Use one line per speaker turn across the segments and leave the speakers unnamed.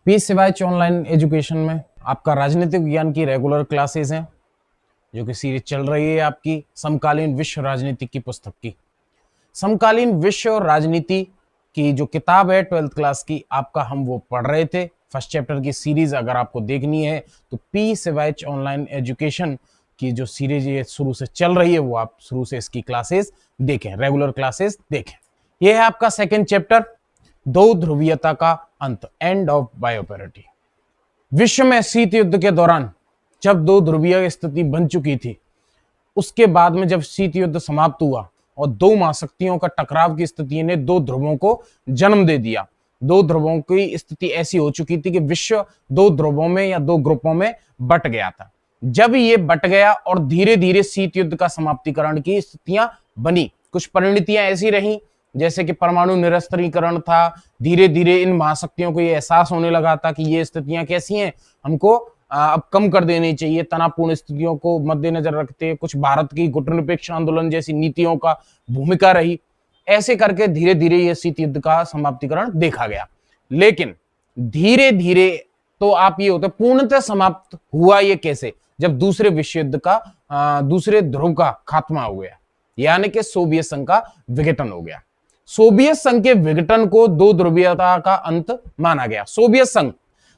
P Siwach online education में आपका राजनीतिक विज्ञान की रेगुलर क्लासेस हैं, जो कि सीरीज चल रही है आपकी समकालीन विश्व राजनीति की पुस्तक की। समकालीन विश्व और राजनीति की जो किताब है 12th क्लास की, आपका हम वो पढ़ रहे थे। फर्स्ट चैप्टर की सीरीज अगर आपको देखनी है तो पी सिवाच ऑनलाइन एजुकेशन की जो सीरीज ये शुरू से चल रही है, वो आप शुरू से इसकी क्लासेस देखें, रेगुलर क्लासेस देखें। यह है आपका सेकेंड चैप्टर, दो ध्रुवीयता का अंत, एंड ऑफ बायोपैरिटी। विश्व में शीत युद्ध के दौरान जब दो ध्रुवीय स्थिति बन चुकी थी, उसके बाद में जब शीत युद्ध समाप्त हुआ और दो महाशक्तियों का टकराव की स्थिति ने दो ध्रुवों को जन्म दे दिया। दो ध्रुवों की स्थिति ऐसी हो चुकी थी कि विश्व दो ध्रुवों में या दो ग्रुपों में बट गया था। जब ये बट गया और धीरे धीरे शीत युद्ध का समाप्तिकरण की स्थितियां बनी, कुछ परिणतियां ऐसी रही जैसे कि परमाणु निरस्त्रीकरण था। धीरे धीरे इन महाशक्तियों को यह एहसास होने लगा था कि ये स्थितियां कैसी हैं, हमको अब कम कर देनी चाहिए। तनावपूर्ण स्थितियों को मद्देनजर रखते कुछ भारत की गुटनिरपेक्ष आंदोलन जैसी नीतियों का भूमिका रही। ऐसे करके धीरे धीरे यह शीत युद्ध का समाप्तिकरण देखा गया। लेकिन धीरे धीरे तो आप ये होता पूर्णतः समाप्त हुआ ये कैसे, जब दूसरे विश्व युद्ध का दूसरे ध्रुव का खात्मा हो गया, यानी कि सोवियत संघ का विघटन हो गया। सोवियत संघ के विघटन को दो ध्रुवीयता का अंत माना गया। सोवियत संघ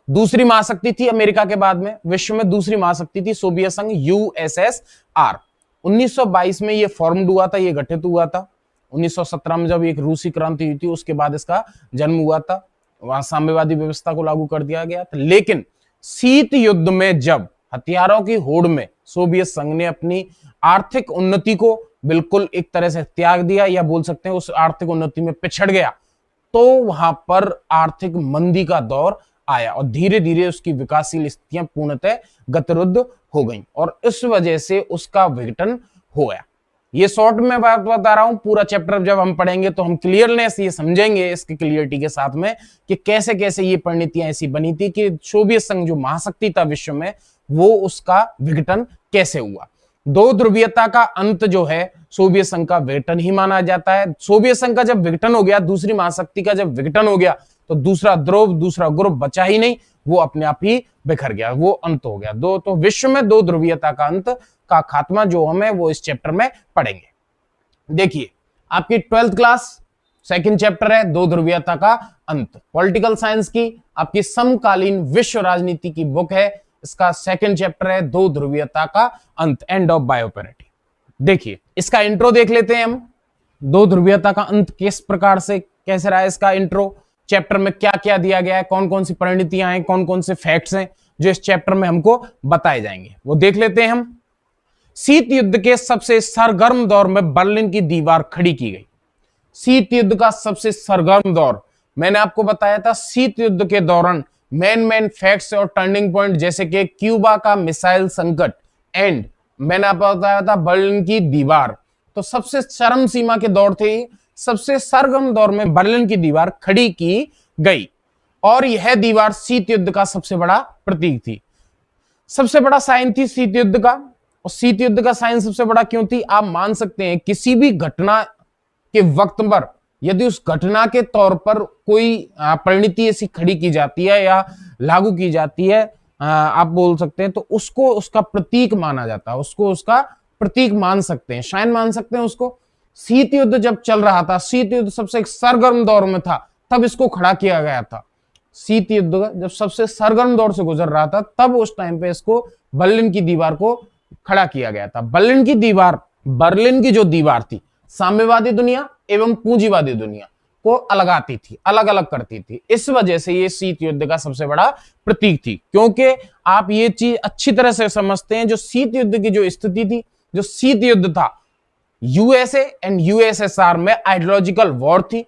दूसरी महाशक्ति थी अमेरिका के बाद में, विश्व में दूसरी महाशक्ति थी सोवियत संघ, यूएसएसआर। 1922 में यह फॉर्म्ड हुआ था, यह गठित हुआ था। 1917 में जब एक रूसी क्रांति हुई थी, उसके बाद इसका जन्म हुआ था। वहां साम्यवादी व्यवस्था को लागू कर दिया गया था। लेकिन शीत युद्ध में जब हथियारों की होड़ में सोवियत संघ ने अपनी आर्थिक उन्नति को बिल्कुल एक तरह से त्याग दिया, या बोल सकते हैं उस आर्थिक उन्नति में पिछड़ गया, तो वहां पर आर्थिक मंदी का दौर आया और धीरे धीरे उसकी विकासशील स्थितियां पूर्णतः गतिरुद्ध हो गईं और इस वजह से उसका विघटन हो गया। ये शॉर्ट में बात बता रहा हूं, पूरा चैप्टर जब हम पढ़ेंगे तो हम क्लियरनेस ये समझेंगे इसकी क्लियरिटी के साथ में कि कैसे कैसे ये परिणतियां ऐसी बनी थी कि सोवियत संघ जो महाशक्ति था विश्व में, वो उसका विघटन कैसे हुआ। दो ध्रुवीयता का अंत जो है सोवियत संघ का विघटन ही माना जाता है। सोवियत संघ का जब विघटन हो गया, दूसरी महाशक्ति का जब विघटन हो गया, तो दूसरा ध्रुव, दूसरा ग्रुप बचा ही नहीं, वो अपने आप ही बिखर गया, वो अंत हो गया। तो विश्व में दो ध्रुवीयता का अंत का खात्मा जो हमें वो इस चैप्टर में पढ़ेंगे। देखिए, आपकी 12th क्लास सेकंड चैप्टर है दो ध्रुवीयता का अंत। पॉलिटिकल साइंस की आपकी समकालीन विश्व राजनीति की बुक है, इसका सेकंड चैप्टर है दो ध्रुवीयता का अंत, एंड ऑफ बायोपैरिटी। देखिए, इसका इंट्रो देख लेते हैं हम। दो ध्रुवीयता का अंत किस प्रकार से कैसे रहा है, इसका इंट्रो, चैप्टर में क्या क्या दिया गया है, कौन कौन सी परिणतियां हैं, कौन कौन से फैक्ट्स हैं जो इस चैप्टर में हमको बताए जाएंगे, वो देख लेते हैं हम। शीत युद्ध के सबसे सरगर्म दौर में बर्लिन की दीवार खड़ी की गई। शीत युद्ध का सबसे सरगर्म दौर, मैंने आपको बताया था शीत युद्ध के दौरान मेन फैक्ट्स और टर्निंग पॉइंट जैसे कि क्यूबा का मिसाइल संकट, एंड मैंने आपको बताया था बर्लिन की दीवार, तो सबसे चरम सीमा के दौर थे। सबसे सरगर्म दौर में बर्लिन की दीवार खड़ी की गई और यह दीवार शीत युद्ध का सबसे बड़ा प्रतीक थी, सबसे बड़ा साइन थी शीत युद्ध का। और शीत युद्ध का साइन सबसे बड़ा क्यों थी, आप मान सकते हैं किसी भी घटना के वक्त पर यदि उस घटना के तौर पर कोई परिणति ऐसी खड़ी की जाती है या लागू की जाती है, आप बोल सकते हैं, तो उसको उसका प्रतीक माना जाता है, उसको उसका प्रतीक मान सकते हैं, शाइन मान सकते हैं उसको। शीत युद्ध जब चल रहा था, शीत युद्ध सबसे सरगर्म दौर में था, तब इसको खड़ा किया गया था। शीत युद्ध जब सबसे सरगर्म दौर से गुजर रहा था, तब उस टाइम पे इसको बर्लिन की दीवार को खड़ा किया गया था। बर्लिन की दीवार, बर्लिन की जो दीवार थी, साम्यवादी दुनिया एवं पूंजीवादी दुनिया को अलगाती थी, अलग अलग करती थी। इस वजह से ये शीत युद्ध का सबसे बड़ा प्रतीक थी, क्योंकि आप ये चीज अच्छी तरह से समझते हैं, जो शीत युद्ध की जो स्थिति थी, जो शीत युद्ध था, यूएसए एंड यूएसएसआर में आइडियोलॉजिकल वॉर थी,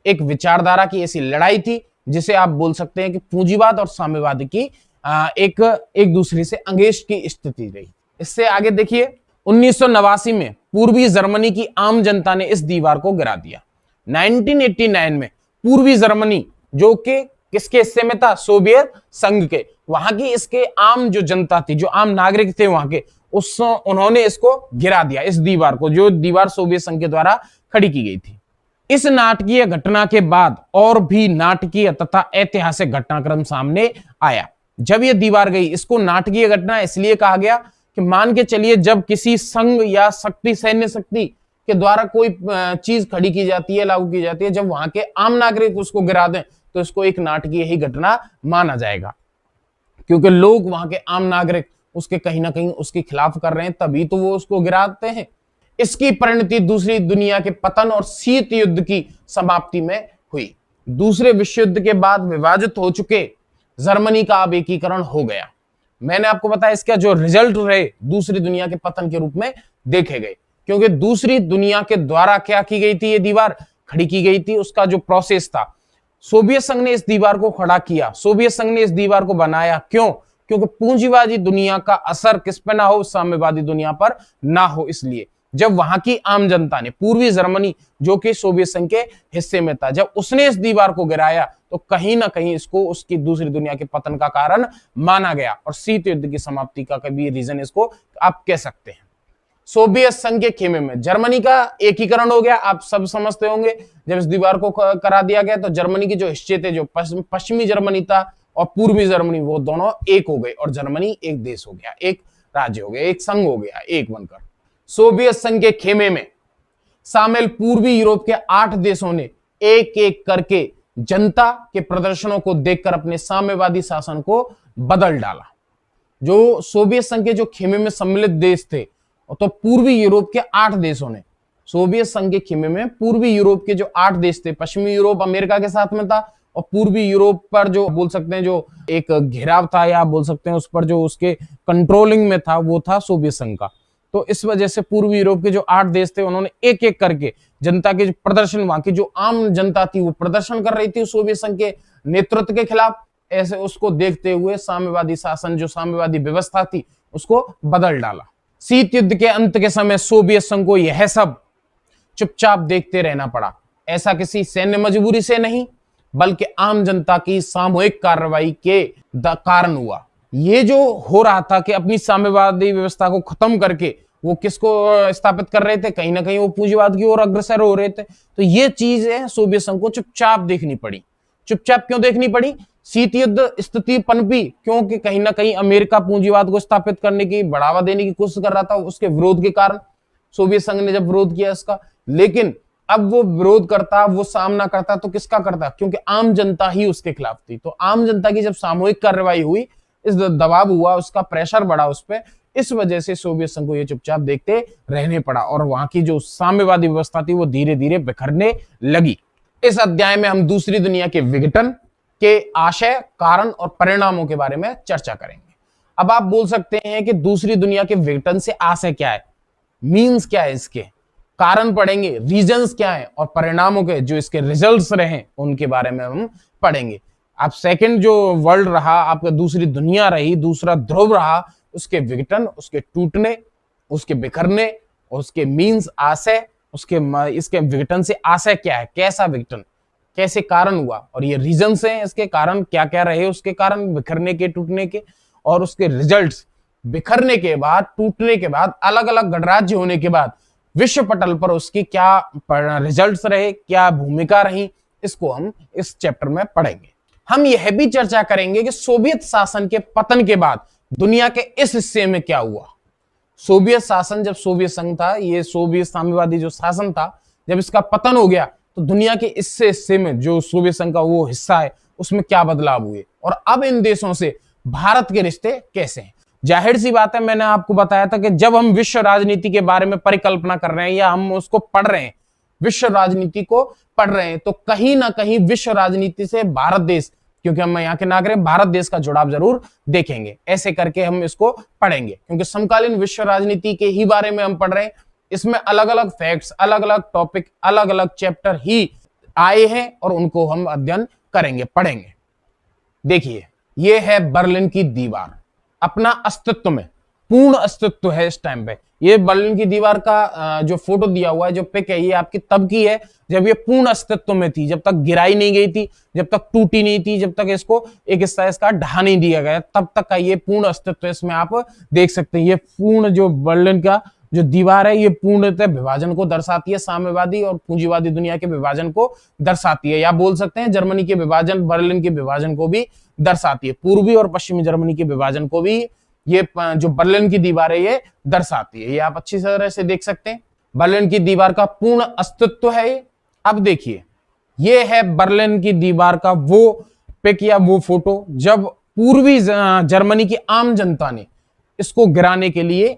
एक विचारधारा की ऐसी लड़ाई थी जिसे आप बोल सकते हैं कि पूंजीवाद और साम्यवाद की एक दूसरे से अंगेज की स्थिति रही। इससे आगे देखिए, 1989 में पूर्वी जर्मनी की आम जनता ने इस दीवार को गिरा दिया। 1989 में पूर्वी जर्मनी, जो कि किसके हिस्से में था, सोवियत संघ के, वहां की इसके आम जो जनता थी, जो आम नागरिक थे वहां के, उन्होंने इसको गिरा दिया, इस दीवार को, जो दीवार सोवियत संघ के द्वारा खड़ी की गई थी। इस नाटकीय घटना के बाद और भी नाटकीय तथा ऐतिहासिक घटनाक्रम सामने आया। जब यह दीवार गई, इसको नाटकीय घटना इसलिए कहा गया कि मान के चलिए जब किसी संघ या शक्ति, सैन्य शक्ति के द्वारा कोई चीज खड़ी की जाती है, लागू की जाती है, जब वहां के आम नागरिक उसको गिरा दें तो इसको एक नाटकीय ही घटना माना जाएगा, क्योंकि लोग, वहां के आम नागरिक उसके कहीं ना कहीं उसके खिलाफ कर रहे हैं, तभी तो वो उसको गिराते हैं। इसकी परिणति दूसरी दुनिया के पतन और शीत युद्ध की समाप्ति में हुई। दूसरे विश्व युद्ध के बाद विभाजित हो चुके जर्मनी का अब एकीकरण हो गया। मैंने आपको बताया इसका जो रिजल्ट रहे दूसरी दुनिया के पतन के रूप में देखे गए, क्योंकि दूसरी दुनिया के द्वारा क्या की गई थी, ये दीवार खड़ी की गई थी, उसका जो प्रोसेस था, सोवियत संघ ने इस दीवार को खड़ा किया, सोवियत संघ ने इस दीवार को बनाया। क्यों? क्योंकि पूंजीवादी दुनिया का असर किस पे ना हो, साम्यवादी दुनिया पर ना हो। इसलिए जब वहां की आम जनता ने, पूर्वी जर्मनी जो कि सोवियत संघ के हिस्से में था, जब उसने इस दीवार को गिराया तो कहीं ना कहीं इसको उसकी दूसरी दुनिया के पतन का कारण माना गया और शीत युद्ध की समाप्ति का कभी रीजन इसको आप कह सकते हैं। सोवियत संघ के खेमे में जर्मनी का एकीकरण हो गया। आप सब समझते होंगे जब इस दीवार को करा दिया गया तो जर्मनी के जो हिस्से थे, जो पश्चिमी जर्मनी था और पूर्वी जर्मनी, वो दोनों एक हो गए और जर्मनी एक देश हो गया, एक राज्य हो गया, एक संघ हो गया, एक बनकर। सोवियत संघ के खेमे में शामिल पूर्वी यूरोप के 8 देशों ने एक एक करके जनता के प्रदर्शनों को देखकर अपने साम्यवादी शासन को बदल डाला। जो सोवियत संघ के जो खेमे में सम्मिलित देश थे, तो पूर्वी यूरोप के 8 देशों ने, सोवियत संघ के खेमे में पूर्वी यूरोप के जो 8 देश थे, पश्चिमी यूरोप अमेरिका के साथ में था और पूर्वी यूरोप पर जो बोल सकते हैं जो एक घेराव था, या बोल सकते हैं उस पर जो उसके कंट्रोलिंग में था, वो था सोवियत संघ का। तो इस वजह से पूर्वी यूरोप के जो 8 देश थे, उन्होंने एक एक करके जनता के प्रदर्शन, वहां की जो आम जनता थी वो प्रदर्शन कर रही थी सोवियत संघ के नेतृत्व के खिलाफ। ऐसे उसको देखते हुए साम्यवादी शासन, जो साम्यवादी व्यवस्था थी, उसको बदल डाला। शीत युद्ध के अंत के समय सोवियत संघ को यह सब चुपचाप देखते रहना पड़ा। ऐसा किसी सैन्य मजबूरी से नहीं, बल्कि आम जनता की सामूहिक कार्रवाई के कारण हुआ। ये जो हो रहा था कि अपनी साम्यवादी व्यवस्था को खत्म करके वो किसको स्थापित कर रहे थे, कहीं ना कहीं वो पूंजीवाद की ओर अग्रसर हो रहे थे। तो ये चीजें सोवियत संघ को चुपचाप देखनी पड़ी। चुपचाप क्यों देखनी पड़ी? शीत युद्ध स्थिति पनपी क्योंकि कहीं ना कहीं अमेरिका पूंजीवाद को स्थापित करने की, बढ़ावा देने की कोशिश कर रहा था, उसके विरोध के कारण सोवियत संघ ने जब विरोध किया इसका। लेकिन अब वो विरोध करता, वो सामना करता तो किसका करता? क्योंकि आम जनता ही उसके खिलाफ थी। तो आम जनता की जब सामूहिक कार्रवाई हुई, इस दबाव हुआ, उसका प्रेशर बढ़ा उस पर, इस वजह से सोवियत संघ को ये चुपचाप देखते रहने पड़ा और वहां की जो साम्यवादी व्यवस्था थी वो धीरे धीरे बिखरने लगी। इस अध्याय में हम दूसरी दुनिया के विघटन के आशय, कारण और परिणामों के बारे में चर्चा करेंगे। अब आप बोल सकते हैं कि दूसरी दुनिया के विघटन से आशय क्या है, मीन्स क्या है, इसके कारण पढ़ेंगे, रीजंस क्या है, और परिणामों के जो इसके रिजल्ट्स रहे उनके बारे में हम पढ़ेंगे। अब सेकंड जो वर्ल्ड रहा आपका, दूसरी दुनिया रही, दूसरा ध्रुव रहा, उसके विघटन, उसके टूटने, उसके बिखरने, उसके मीन्स आशय, उसके इसके विघटन से आशय क्या है, कैसा विघटन, कैसे कारण हुआ, और ये रीजंस हैं इसके कारण क्या क्या रहे, उसके कारण बिखरने के, टूटने के, और उसके रिजल्ट्स। बिखरने के बाद, टूटने के बाद, अलग अलग गणराज्य होने के बाद विश्व पटल पर उसकी क्या रिजल्ट्स रहे, क्या भूमिका रही, इसको हम इस चैप्टर में पढ़ेंगे। हम यह भी चर्चा करेंगे कि सोवियत शासन के पतन के बाद दुनिया के इस हिस्से में क्या हुआ। सोवियत शासन, जब सोवियत संघ था, ये सोवियत साम्यवादी जो शासन था, जब इसका पतन हो गया तो दुनिया के इस हिस्से में जो सोवियत संघ का वो हिस्सा है, उसमें क्या बदलाव हुए और अब इन देशों से भारत के रिश्ते कैसे हैं। जाहिर सी बात है, मैंने आपको बताया था कि जब हम विश्व राजनीति के बारे में परिकल्पना कर रहे हैं या हम उसको पढ़ रहे हैं, विश्व राजनीति को पढ़ रहे हैं, तो कहीं ना कहीं विश्व राजनीति से भारत देश, क्योंकि हम यहाँ के नागरिक, भारत देश का जुड़ाव जरूर देखेंगे। ऐसे करके हम इसको पढ़ेंगे क्योंकि समकालीन विश्व राजनीति के ही बारे में हम पढ़ रहे हैं। इसमें अलग अलग फैक्ट्स, अलग अलग टॉपिक, अलग अलग चैप्टर ही आए हैं और उनको हम अध्ययन करेंगे, पढ़ेंगे। देखिए, यह है बर्लिन की दीवार, अपना अस्तित्व में, पूर्ण अस्तित्व है इस टाइम पे। ये बर्लिन की दीवार का जो फोटो दिया हुआ है, जो पिक है, ये आपकी तब की है जब ये पूर्ण अस्तित्व में थी, जब तक गिराई नहीं गई थी, जब तक टूटी नहीं थी, जब तक इसको एक हिस्सा इसका ढहा नहीं दिया गया, तब तक का ये पूर्ण अस्तित्व। इसमें आप देख सकते हैं ये पूर्ण जो बर्लिन का जो दीवार है ये पूर्णतः विभाजन को दर्शाती है, साम्यवादी और पूंजीवादी दुनिया के विभाजन को दर्शाती है, या बोल सकते हैं जर्मनी के विभाजन, बर्लिन के विभाजन को भी दर्शाती है। पूर्वी और पश्चिमी जर्मनी के विभाजन को भी ये जो बर्लिन की दीवार है ये दर्शाती है। ये आप अच्छी तरह से देख सकते हैं, बर्लिन की दीवार का पूर्ण अस्तित्व है ये। अब देखिए, ये है बर्लिन की दीवार का वो पिक या वो फोटो जब पूर्वी जर्मनी की आम जनता ने इसको गिराने के लिए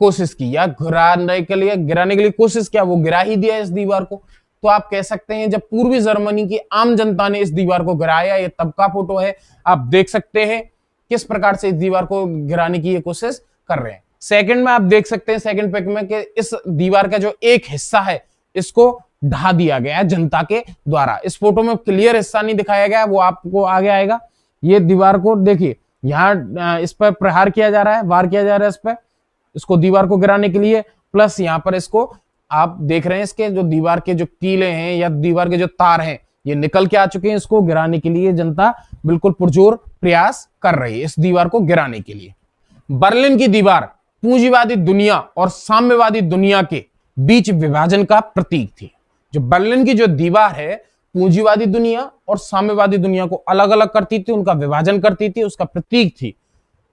कोशिश की, या गिराने के लिए कोशिश किया, वो गिरा ही दिया इस दीवार को। तो आप कह सकते हैं जब पूर्वी जर्मनी की आम जनता ने इस दीवार को गिराया, ये तब का फोटो है। आप देख सकते हैं किस प्रकार से इस दीवार को गिराने की ये कोशिश कर रहे हैं। सेकंड में आप देख सकते हैं, सेकंड पिक में, कि इस दीवार का जो एक हिस्सा है इसको ढा दिया गया है जनता के द्वारा। इस फोटो में क्लियर हिस्सा नहीं दिखाया गया, वो आपको आगे आएगा। ये दीवार को देखिए, यहाँ इस पर प्रहार किया जा रहा है, वार किया जा रहा है इस पर, इसको दीवार को गिराने के लिए। प्लस यहाँ पर इसको आप देख रहे हैं, इसके जो दीवार के जो कीले हैं या दीवार के जो तार हैं ये निकल के आ चुके हैं। इसको गिराने के लिए जनता बिल्कुल पुरजोर प्रयास कर रही है इस दीवार को गिराने के लिए। बर्लिन की दीवार पूंजीवादी दुनिया और साम्यवादी दुनिया के बीच विभाजन का प्रतीक थी। जो बर्लिन की जो दीवार है पूंजीवादी दुनिया और साम्यवादी दुनिया को अलग अलग करती थी, उनका विभाजन करती थी, उसका प्रतीक थी।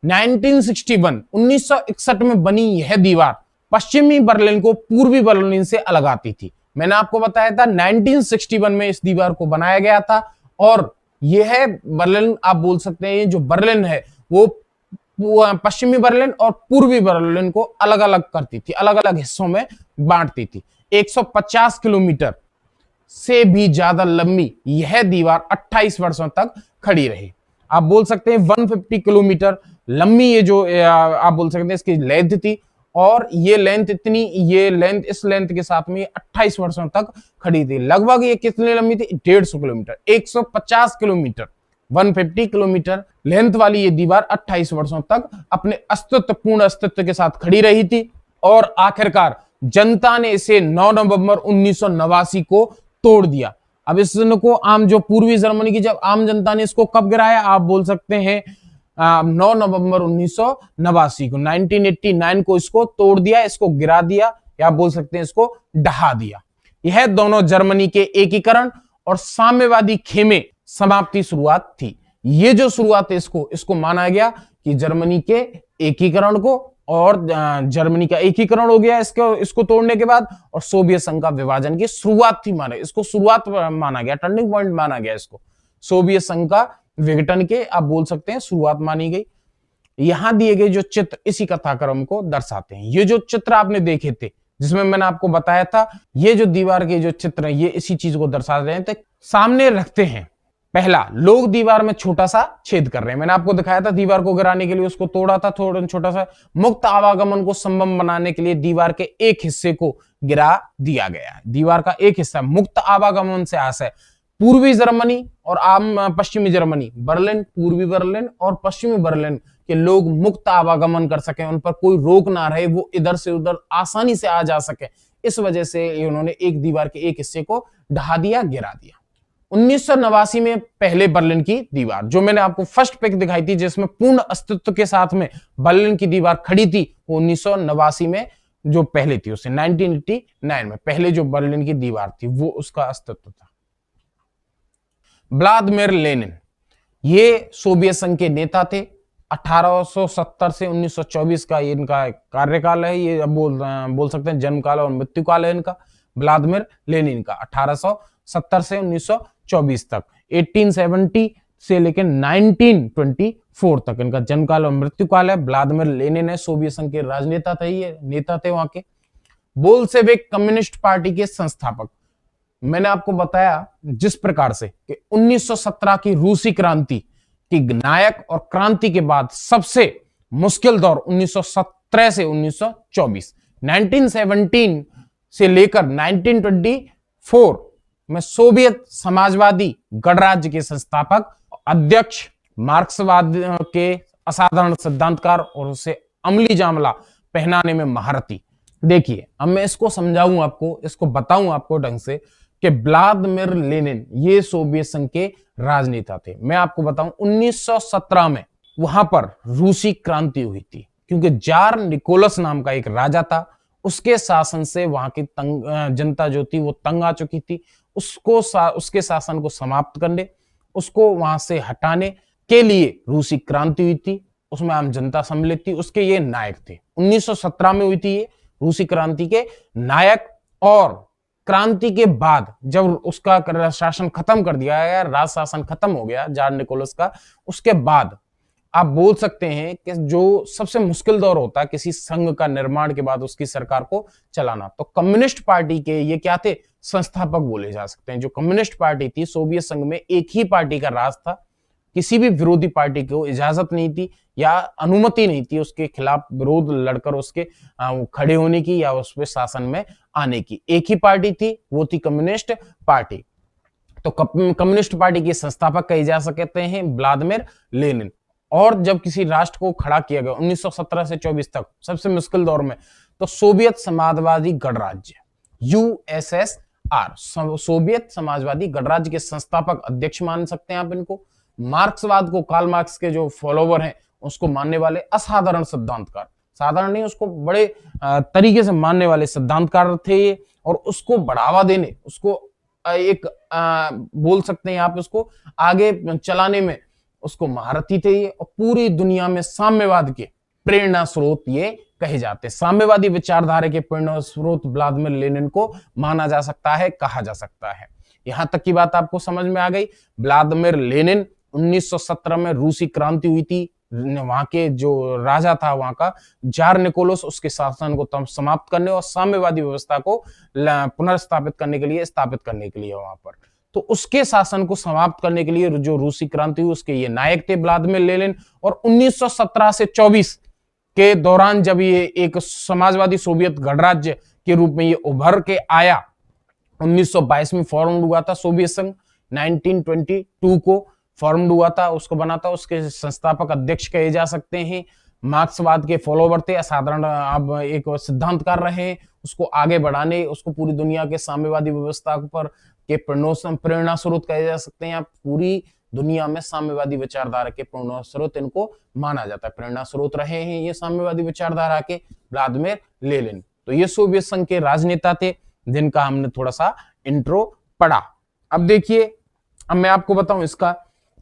1961 में बनी यह दीवार पश्चिमी बर्लिन को पूर्वी बर्लिन से अलग आती थी। मैंने आपको बताया था 1961 में इस दीवार को बनाया गया था, और यह बर्लिन आप बोल सकते हैं जो बर्लिन है वो पश्चिमी बर्लिन और पूर्वी बर्लिन को अलग अलग करती थी, अलग अलग हिस्सों में बांटती थी। 150 किलोमीटर से भी ज्यादा लंबी यह दीवार 28 वर्षों तक खड़ी रही। आप बोल सकते हैं 150 किलोमीटर लंबी ये जो आप बोल सकते हैं इसकी लेंथ थी, और ये लेंथ इस लेंथ के साथ में 28 वर्षों तक खड़ी थी। लगभग ये कितनी लंबी थी? 150 किलोमीटर, 150 किलोमीटर, 150 किलोमीटर लेंथ वाली ये दीवार 28 वर्षों तक अपने पूर्ण अस्तित्व के साथ खड़ी रही थी, और आखिरकार जनता ने इसे 9 नवंबर 1989 को तोड़ दिया। अब इसको आम जो पूर्वी जर्मनी की जब आम जनता ने इसको कब गिराया? आप बोल सकते हैं 9 नवंबर 1989 को, 1989 को इसको तोड़ दिया, इसको गिरा दिया, या बोल सकते हैं इसको ढहा दिया। यह दोनों जर्मनी के एकीकरण और साम्यवादी खेमे समाप्ति शुरुआत थी। ये जो शुरुआत है इसको माना गया कि जर्मनी के एकीकरण को, और जर्मनी का एकीकरण हो गया इसको तोड़ने के बाद, और सोवियत संघ का विभाजन की शुरुआत थी इसको शुरुआत माना गया, टर्निंग पॉइंट माना गया इसको। सोवियत संघ का विघटन के आप बोल सकते हैं शुरुआत मानी गई। यहां दिए गए जो चित्र इसी कथाक्रम को दर्शाते हैं। ये जो चित्र आपने देखे थे जिसमें मैंने आपको बताया था, ये जो दीवार के जो चित्र हैं ये इसी चीज को दर्शा रहे हैं। तो सामने रखते हैं, पहला, लोग दीवार में छोटा सा छेद कर रहे हैं। मैंने आपको दिखाया था दीवार को गिराने के लिए उसको तोड़ा था, थोड़ा छोटा सा। मुक्त आवागमन को संभव बनाने के लिए दीवार के एक हिस्से को गिरा दिया गया है। दीवार का एक हिस्सा मुक्त आवागमन से आशय पूर्वी जर्मनी और पश्चिमी जर्मनी, बर्लिन, पूर्वी बर्लिन और पश्चिमी बर्लिन के लोग मुक्त आवागमन कर सके, उन पर कोई रोक ना रहे, वो इधर से उधर आसानी से आ जा सके। इस वजह से उन्होंने एक दीवार के एक हिस्से को ढहा दिया, गिरा दिया। 1989 में पहले बर्लिन की दीवार, जो मैंने आपको फर्स्ट पिक दिखाई थी जिसमें पूर्ण अस्तित्व के साथ में बर्लिन की दीवार खड़ी थी, वो 1989 में जो पहले थी, उसे 1989 में पहले जो बर्लिन की दीवार थी वो उसका अस्तित्व था। व्लादिमीर लेनिन, ये सोवियत संघ के नेता थे। 1870 से 1924 का इनका कार्यकाल है। ये अब बोल सकते हैं जन्म काल और मृत्यु काल है इनका, व्लादिमीर लेनिन का। 1870 से 1924 तक, 1870 से लेकर 1924 तक इनका जन्म काल और मृत्यु काल है। व्लादिमीर लेनिन है, सोवियत संघ के राजनेता थे, ये नेता थे वहां के। बोल्शेविक कम्युनिस्ट पार्टी के संस्थापक। मैंने आपको बताया जिस प्रकार से कि 1917 की रूसी क्रांति की नायक और क्रांति के बाद सबसे मुश्किल दौर 1917 से 1924, 1917 से लेकर 1924 में सोवियत समाजवादी गणराज्य के संस्थापक, अध्यक्ष, मार्क्सवाद के असाधारण सिद्धांतकार और उसे अमली जामला पहनाने में महारथी। देखिए अब मैं इसको समझाऊं आपको, इसको बताऊं आपको ढंग से कि व्लादिमीर लेनिन ये सोवियत संघ के राजनेता थे। मैं आपको बताऊं 1917 में वहां पर रूसी क्रांति हुई थी, क्योंकि जार निकोलस नाम का एक राजा था, उसके शासन से वहां की जनता जो थी वो तंग आ चुकी थी। उसके शासन को समाप्त करने, उसको वहां से हटाने के लिए रूसी क्रांति हुई थी। उसमें आम जनता सम्मिलित थी, उसके ये नायक थे। 1917 में हुई थी ये रूसी क्रांति के नायक। और क्रांति के बाद जब उसका शासन खत्म कर दिया गया, राज शासन खत्म हो गया जार निकोलस का, उसके बाद आप बोल सकते हैं कि जो सबसे मुश्किल दौर होता है किसी संघ का निर्माण के बाद उसकी सरकार को चलाना, तो कम्युनिस्ट पार्टी के ये क्या थे, संस्थापक बोले जा सकते हैं। जो कम्युनिस्ट पार्टी थी सोवियत संघ में, एक ही पार्टी का राज था, किसी भी विरोधी पार्टी को इजाजत नहीं थी या अनुमति नहीं थी उसके खिलाफ विरोध लड़कर उसके खड़े होने की या उस पर शासन में आने की। एक ही पार्टी थी, वो थी कम्युनिस्ट पार्टी। तो कम्युनिस्ट पार्टी के संस्थापक कहे जा सकते हैं व्लादिमीर लेनिन। और जब किसी राष्ट्र को खड़ा किया गया 1917 से 24 तक सबसे मुश्किल दौर में, तो सोवियत समाजवादी गणराज्य यूएसएसआर, सोवियत समाजवादी गणराज्य के संस्थापक अध्यक्ष मान सकते हैं आप इनको। मार्क्सवाद को, कार्ल मार्क्स के जो फॉलोवर हैं उसको मानने वाले असाधारण सिद्धांतकार, साधारण नहीं उसको बड़े तरीके से मानने वाले सिद्धांतकार थे ये। और उसको बढ़ावा देने, उसको एक बोल सकते हैं आप उसको आगे चलाने में उसको महारथी थे ये। और पूरी दुनिया में साम्यवाद के प्रेरणा स्रोत ये कहे जाते हैं। साम्यवादी विचारधारा के प्रेरणा स्रोत व्लादिमीर लेनिन को माना जा सकता है, कहा जा सकता है। यहां तक की बात आपको समझ में आ गई। व्लादिमीर लेनिन 1917 में रूसी क्रांति हुई थी, वहां के जो राजा था वहां का जार निकोलस, उसके शासन को समाप्त करने और साम्यवादी व्यवस्था को पुनर्स्थापित करने के लिए, स्थापित करने के लिए वहां पर, तो उसके शासन को समाप्त करने के लिए जो रूसी क्रांति हुई उसके ये नायक थे व्लादिमीर लेनिन। और 1917 से 24 के दौरान जब ये एक समाजवादी सोवियत गणराज्य के रूप में ये उभर के आया, 1922 में फॉर्म हुआ था सोवियत संघ, 1922 को फॉर्म हुआ था, उसको बना था। उसके संस्थापक अध्यक्ष कहे जा सकते हैं मार्क्सवाद के फॉलोवर थे, असाधारण अब एक सिद्धांतकार रहे उसको आगे बढ़ाने, उसको पूरी दुनिया के साम्यवादी व्यवस्था पर के प्रेरणा स्रोत कहे जा सकते हैं। पूरी दुनिया में साम्यवादी विचारधारा के प्रेरणा स्रोत इनको माना जाता है, प्रेरणा स्रोत रहे हैं ये साम्यवादी विचारधारा के व्लादिमीर लेनिन। तो ये सोवियत संघ के राजनेता थे जिनका हमने थोड़ा सा इंट्रो पढ़ा। अब देखिए, अब मैं आपको बताऊं इसका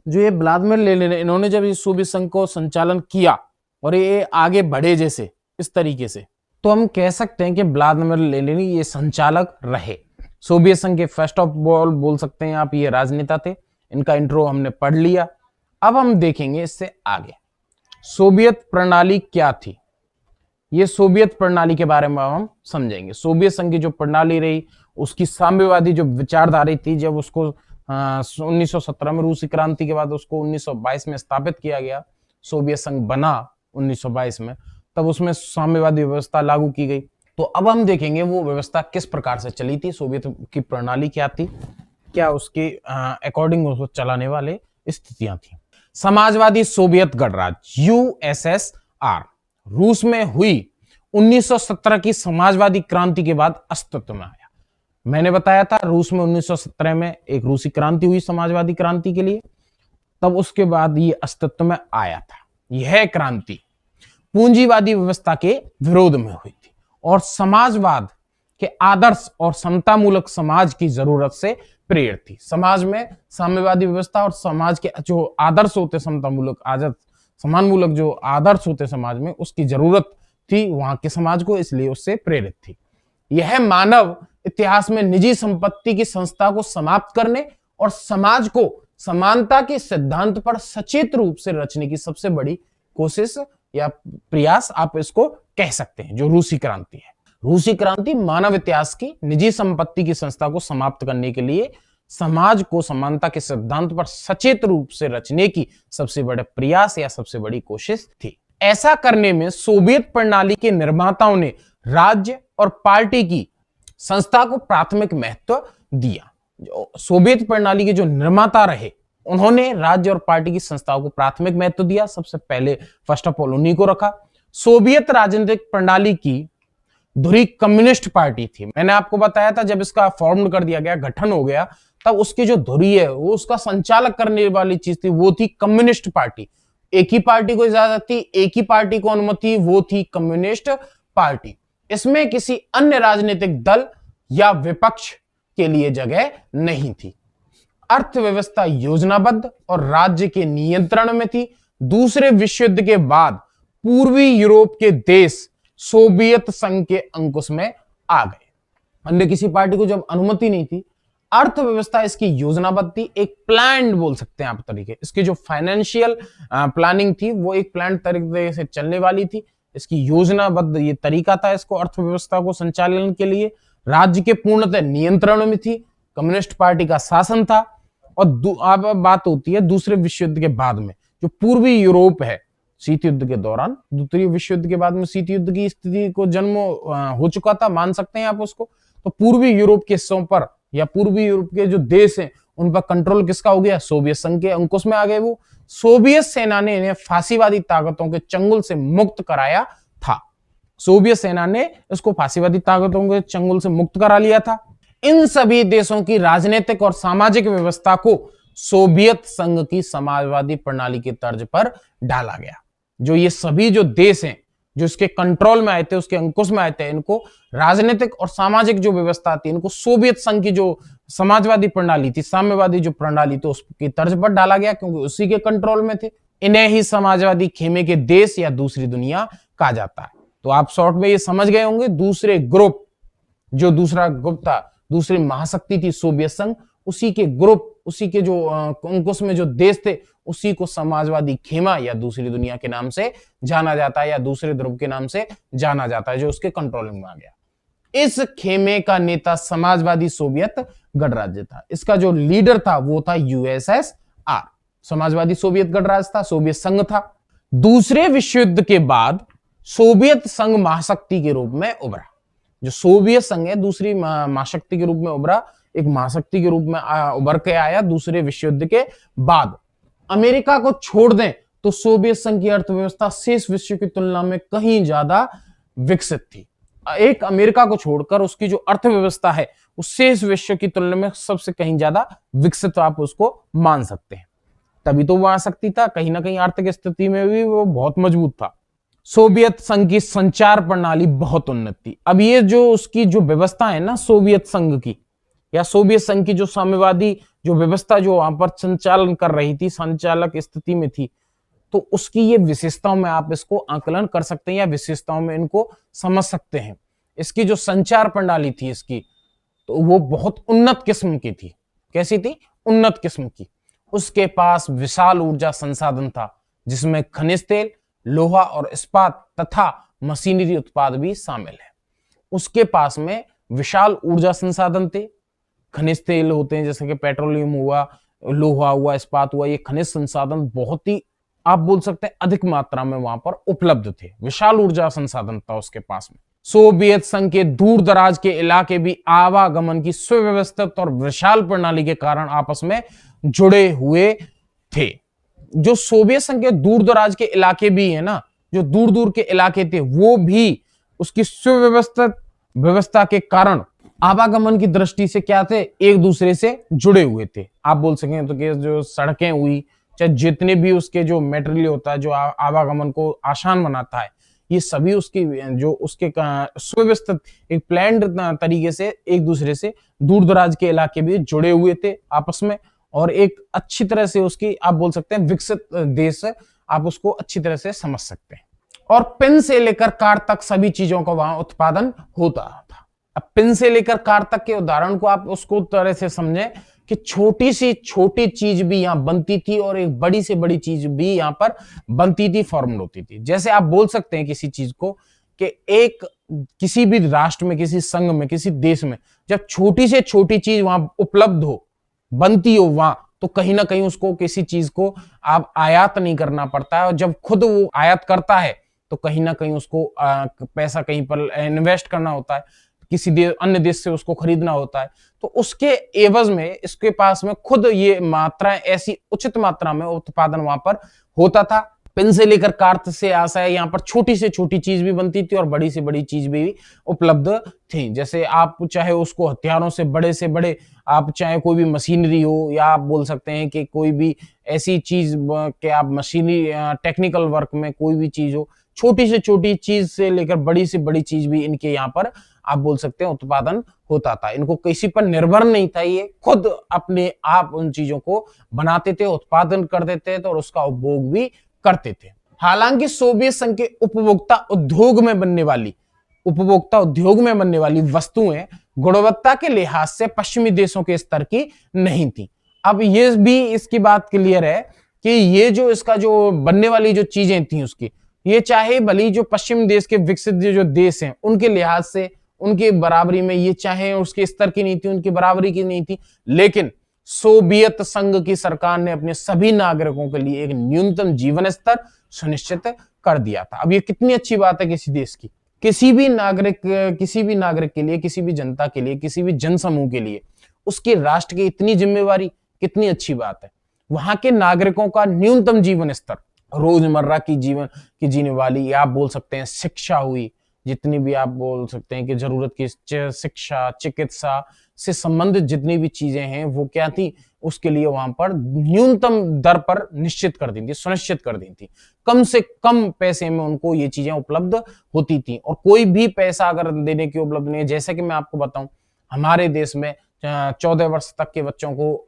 जो ये व्लादिमीर लेनिन इन्होंने जब इस सोवियत संघ को संचालन किया और ये आगे बढ़े जैसे इस तरीके से, तो हम कह सकते हैं कि व्लादिमीर लेनिन ये संचालक रहे सोवियत संघ के। फर्स्ट ऑफ ऑल बोल सकते हैं आप ये राजनेता थे। इनका इंट्रो हमने पढ़ लिया। अब हम देखेंगे इससे आगे सोवियत प्रणाली क्या थी। ये सोवियत प्रणाली के बारे में हम समझेंगे। सोवियत संघ की जो प्रणाली रही उसकी साम्यवादी जो विचारधारा थी, जब उसको 1917 में रूसी क्रांति के बाद उसको 1922 में स्थापित किया गया, सोवियत संघ बना 1922 में, तब उसमें साम्यवादी व्यवस्था लागू की गई। तो अब हम देखेंगे वो व्यवस्था किस प्रकार से चली थी, सोवियत की प्रणाली क्या थी, क्या उसके अकॉर्डिंग उसको चलाने वाले स्थितियां थी। समाजवादी सोवियत गणराज्य यूएसएसआर रूस में हुई 1917 की समाजवादी क्रांति के बाद अस्तित्व में आया। मैंने बताया था रूस में 1917 में एक रूसी क्रांति हुई समाजवादी क्रांति के लिए, तब उसके बाद ये अस्तित्व में आया था। यह क्रांति पूंजीवादी व्यवस्था के विरोध में हुई थी और समाजवाद के आदर्श और समतामूलक समाज की जरूरत से प्रेरित थी। समाज में साम्यवादी व्यवस्था और समाज के जो आदर्श होते, समतामूलक आदर्श, सम्मानमूलक जो आदर्श होते समाज में, उसकी जरूरत थी वहां के समाज को, इसलिए उससे प्रेरित थी। यह मानव इतिहास में निजी संपत्ति की संस्था को समाप्त करने और समाज को समानता के सिद्धांत पर सचेत रूप से रचने की सबसे बड़ी कोशिश या प्रयास आप इसको कह सकते हैं, जो रूसी क्रांति है। रूसी क्रांति मानव इतिहास की निजी संपत्ति की संस्था को समाप्त करने के लिए समाज को समानता के सिद्धांत पर सचेत रूप से रचने की सबसे बड़ा प्रयास या सबसे बड़ी कोशिश थी। ऐसा करने में सोवियत प्रणाली के निर्माताओं ने राज्य और पार्टी की संस्था को प्राथमिक महत्व दिया। सोवियत प्रणाली के जो निर्माता रहे उन्होंने राज्य और पार्टी की संस्थाओं को प्राथमिक महत्व दिया। सबसे पहले फर्स्ट ऑफ ऑल उन्हीं को रखा। सोवियत राजनीतिक प्रणाली की धुरी कम्युनिस्ट पार्टी थी। मैंने आपको बताया था जब इसका फॉर्म कर दिया गया, गठन हो गया, तब उसकी जो धुरी है वो उसका संचालक करने वाली चीज थी, वो थी कम्युनिस्ट पार्टी। एक ही पार्टी को इजाजत थी, एक ही पार्टी को अनुमति, वो थी कम्युनिस्ट पार्टी। इसमें किसी अन्य राजनीतिक दल या विपक्ष के लिए जगह नहीं थी। अर्थव्यवस्था योजनाबद्ध और राज्य के नियंत्रण में थी। दूसरे विश्व युद्ध के बाद पूर्वी यूरोप के देश सोवियत संघ के अंकुश में आ गए। अन्य किसी पार्टी को जब अनुमति नहीं थी, अर्थव्यवस्था इसकी योजनाबद्ध थी, एक प्लान बोल सकते हैं आप तरीके। इसकी जो फाइनेंशियल प्लानिंग थी वो एक प्लान तरीके से चलने वाली थी। इसकी योजनाबद्ध ये तरीका था इसको अर्थव्यवस्था को संचालन के लिए। राज्य के पूर्णतः नियंत्रण में थी, कम्युनिस्ट पार्टी का शासन था। और अब बात होती है दूसरे विश्व युद्ध के बाद में, जो पूर्वी यूरोप है, शीत युद्ध के दौरान, द्वितीय विश्व युद्ध के बाद में शीत युद्ध की स्थिति को जन्म हो चुका था, मान सकते हैं आप उसको। तो पूर्वी यूरोप के हिस्सों पर या पूर्वी यूरोप के जो देश हैं उन पर कंट्रोल किसका हो गया? सोवियत संघ के अंकुश में आ गए। वो सोवियत सेना ने इन्हें फांसीवादी ताकतों के चंगुल से मुक्त कराया था। सोवियत सेना ने इसको फांसीवादी ताकतों के चंगुल से मुक्त करा लिया था। इन सभी देशों की राजनीतिक और सामाजिक व्यवस्था को सोवियत संघ की समाजवादी प्रणाली की तर्ज पर डाला गया। जो ये सभी जो देश हैं जो इसके कंट्रोल में आए थे, उसके अंकुश में आए थे, इनको राजनीतिक और सामाजिक जो व्यवस्था थी, इनको सोवियत संघ की जो समाजवादी प्रणाली थी, साम्यवादी जो प्रणाली थी, उसकी तर्ज पर डाला गया, क्योंकि उसी के कंट्रोल में थे। इन्हें ही समाजवादी खेमे के देश या दूसरी दुनिया कहा जाता है। तो आप शॉर्ट में ये समझ गए होंगे, दूसरे ग्रुप, जो दूसरा ग्रुप था, दूसरी महाशक्ति थी सोवियत संघ, उसी के ग्रुप, उसी के जो अंकुश में जो देश थे, उसी को समाजवादी खेमा या दूसरी दुनिया के नाम से जाना जाता है, या दूसरे ध्रुव के नाम से जाना जाता है, जो उसके कंट्रोलिंग में आ गया। इस खेमे का नेता समाजवादी सोवियत गणराज्य था। इसका जो लीडर था वो था यूएसएसआर, समाजवादी सोवियत गणराज्य था, सोवियत संघ था। दूसरे विश्व युद्ध के बाद सोवियत संघ महाशक्ति के रूप में उभरा। जो सोवियत संघ है दूसरी महाशक्ति के रूप में उभरा, एक महाशक्ति के रूप में उभर के आया दूसरे विश्व युद्ध के बाद। अमेरिका को छोड़ दें तो सोवियत संघ की अर्थव्यवस्था शेष विश्व की तुलना में कहीं ज्यादा विकसित थी। एक अमेरिका को छोड़कर उसकी जो अर्थव्यवस्था है उस शेष विश्व की तुलना में सबसे कहीं ज्यादा विकसित आप उसको मान सकते हैं। तभी तो वह शक्ति था, कहीं ना कहीं आर्थिक स्थिति में भी वो बहुत मजबूत था। सोवियत संघ की संचार प्रणाली बहुत उन्नत थी। अब ये जो उसकी जो व्यवस्था है ना सोवियत संघ की या सोवियत संघ की जो साम्यवादी जो व्यवस्था जो वहां पर संचालन कर रही थी, संचालक स्थिति में थी, तो उसकी ये विशेषताओं में आप इसको आकलन कर सकते हैं या विशेषताओं में इनको समझ सकते हैं। इसकी जो संचार प्रणाली थी इसकी, तो वो बहुत उन्नत किस्म की थी। कैसी थी? उन्नत किस्म की। उसके पास विशाल ऊर्जा संसाधन था, जिसमें खनिज तेल, लोहा और इस्पात तथा मशीनरी उत्पाद भी शामिल है। उसके पास में विशाल ऊर्जा संसाधन थे, खनिज तेल होते हैं जैसे कि पेट्रोलियम हुआ, लोहा हुआ, इस्पात हुआ, ये खनिज संसाधन बहुत ही आप बोल सकते हैं अधिक मात्रा में वहां पर उपलब्ध थे। विशाल ऊर्जा संसाधन था उसके पास में। सोवियत संघ के दूर दराज के इलाके भी आवागमन की सुव्यवस्थित और विशाल प्रणाली के कारण आपस में जुड़े हुए थे। जो सोवियत संघ के दूर दराज के इलाके भी है ना, जो दूर दूर के इलाके थे, वो भी उसकी सुव्यवस्थित व्यवस्था के कारण आवागमन की दृष्टि से क्या थे? एक दूसरे से जुड़े हुए थे। आप बोल सकें तो कि जो सड़कें हुई, चाहे जितने भी उसके जो मेटेरियल होता है जो आवागमन को आसान बनाता है, ये सभी उसकी जो उसके सुव्यवस्थित एक प्लान्ड तरीके से एक दूसरे से दूर दराज के इलाके भी जुड़े हुए थे आपस में, और एक अच्छी तरह से उसकी आप बोल सकते हैं विकसित देश आप उसको अच्छी तरह से समझ सकते हैं। और पेन से लेकर कार तक सभी चीजों का वहां उत्पादन होता था। अब पेन से लेकर कार तक के उदाहरण को आप उसको तरह से समझें कि छोटी सी छोटी चीज भी यहां बनती थी और एक बड़ी से बड़ी चीज भी यहां पर बनती थी, फॉर्मल होती थी। जैसे आप बोल सकते हैं किसी चीज को कि एक किसी भी राष्ट्र में, किसी संघ में, किसी देश में जब छोटी से छोटी चीज वहां उपलब्ध हो, बनती हो वहां, तो कहीं ना कहीं उसको किसी चीज को आप आयात नहीं करना पड़ता है, और जब खुद वो आयात करता है तो कहीं ना कहीं उसको पैसा कहीं पर इन्वेस्ट करना होता है, किसी अन्य देश से उसको खरीदना होता है, तो उसके एवज में इसके पास में खुद ये मात्राएं ऐसी उचित मात्रा में उत्पादन वहां पर होता था। पेन से लेकर कार से आशा है, यहाँ पर छोटी से छोटी चीज भी बनती थी और बड़ी से बड़ी चीज भी उपलब्ध थी। जैसे आप चाहे उसको हथियारों से बड़े आप चाहे कोई भी मशीनरी हो, या आप बोल सकते हैं कि कोई भी ऐसी चीज कि आप मशीनरी टेक्निकल वर्क में कोई भी चीज हो, छोटी से छोटी चीज से लेकर बड़ी से बड़ी चीज भी इनके यहाँ पर आप बोल सकते हैं उत्पादन होता था। इनको किसी पर निर्भर नहीं था, ये खुद अपने आप उन चीजों को बनाते थे, उत्पादन कर देते थे और उसका उपभोग भी करते थे। हालांकि सोवियत संघ के उपभोक्ता उद्योग में बनने वाली वस्तुएं गुणवत्ता के लिहाज से पश्चिमी देशों के स्तर की नहीं थी। अब ये भी इसकी बात क्लियर है कि ये जो इसका जो बनने वाली जो चीजें थी उसकी, ये चाहे भली जो पश्चिम देश के विकसित जो देश हैं उनके लिहाज से उनके बराबरी में ये चाहे उसके स्तर की नहीं थी, उनकी बराबरी की नहीं थी, लेकिन सोवियत संघ की सरकार ने अपने सभी नागरिकों के लिए एक न्यूनतम जीवन स्तर सुनिश्चित कर दिया था। अब ये कितनी अच्छी बात है किसी देश की। किसी भी नागरिक के लिए, किसी भी जनता के लिए, किसी भी जन समूह के लिए उसके राष्ट्र की इतनी जिम्मेवारी, कितनी अच्छी बात है। वहां के नागरिकों का न्यूनतम जीवन स्तर, रोजमर्रा की जीवन की जीने वाली आप बोल सकते हैं शिक्षा हुई, जितनी भी आप बोल सकते हैं कि जरूरत की शिक्षा, चिकित्सा से संबंधित जितनी भी चीजें हैं वो क्या थी, उसके लिए वहां पर न्यूनतम दर पर निश्चित कर दी थी, सुनिश्चित कर दी थी। कम से कम पैसे में उनको ये चीजें उपलब्ध होती थी और कोई भी पैसा अगर देने की उपलब्ध नहीं है। जैसे कि मैं आपको बताऊं, हमारे देश में 14 वर्ष तक के बच्चों को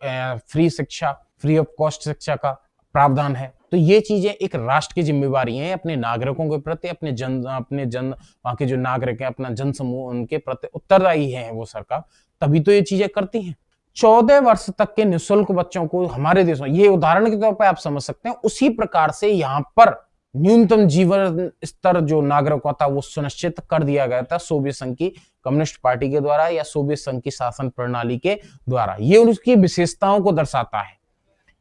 फ्री ऑफ कॉस्ट शिक्षा का प्रावधान है। तो ये चीजें एक राष्ट्र की जिम्मेवारी है अपने नागरिकों के प्रति, अपने जन वहां के जो नागरिक है, अपना जन समूह, उनके प्रति उत्तरदायी है वो सरकार, तभी तो ये चीजें करती हैं। 14 वर्ष तक के निःशुल्क बच्चों को हमारे देश में, ये उदाहरण के तौर पर आप समझ सकते हैं, उसी प्रकार से यहाँ पर न्यूनतम जीवन स्तर जो नागरिकों था वो सुनिश्चित कर दिया गया था सोवियत संघ की कम्युनिस्ट पार्टी के द्वारा या सोवियत संघ की शासन प्रणाली के द्वारा। ये उसकी विशेषताओं को दर्शाता है।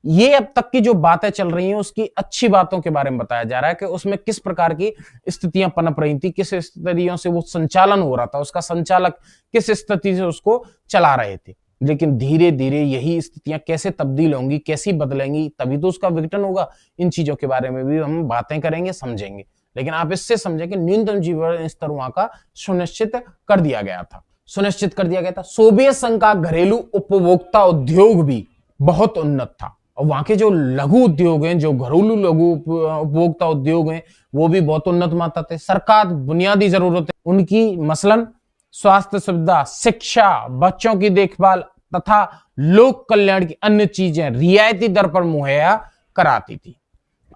ये अब तक की जो बातें चल रही हैं उसकी अच्छी बातों के बारे में बताया जा रहा है कि उसमें किस प्रकार की स्थितियां पनप रही थी, किस स्थितियों से वो संचालन हो रहा था, उसका संचालक किस स्थिति से उसको चला रहे थे। लेकिन धीरे धीरे यही स्थितियां कैसे तब्दील होंगी, कैसी बदलेंगी, तभी तो उसका विघटन होगा। इन चीजों के बारे में भी हम बातें करेंगे, समझेंगे। लेकिन आप इससे समझें कि न्यूनतम जीवन स्तर वहां का सुनिश्चित कर दिया गया था। सोवियत संघ का घरेलू उपभोक्ता उद्योग भी बहुत उन्नत था और वहां के जो लघु उद्योग हैं, जो घरेलू लघु उपभोक्ता उद्योग हैं, वो भी बहुत उन्नत मात्रा थे। सरकार बुनियादी जरूरतें उनकी मसलन स्वास्थ्य सुविधा, शिक्षा, बच्चों की देखभाल तथा लोक कल्याण की अन्य चीजें रियायती दर पर मुहैया कराती थी।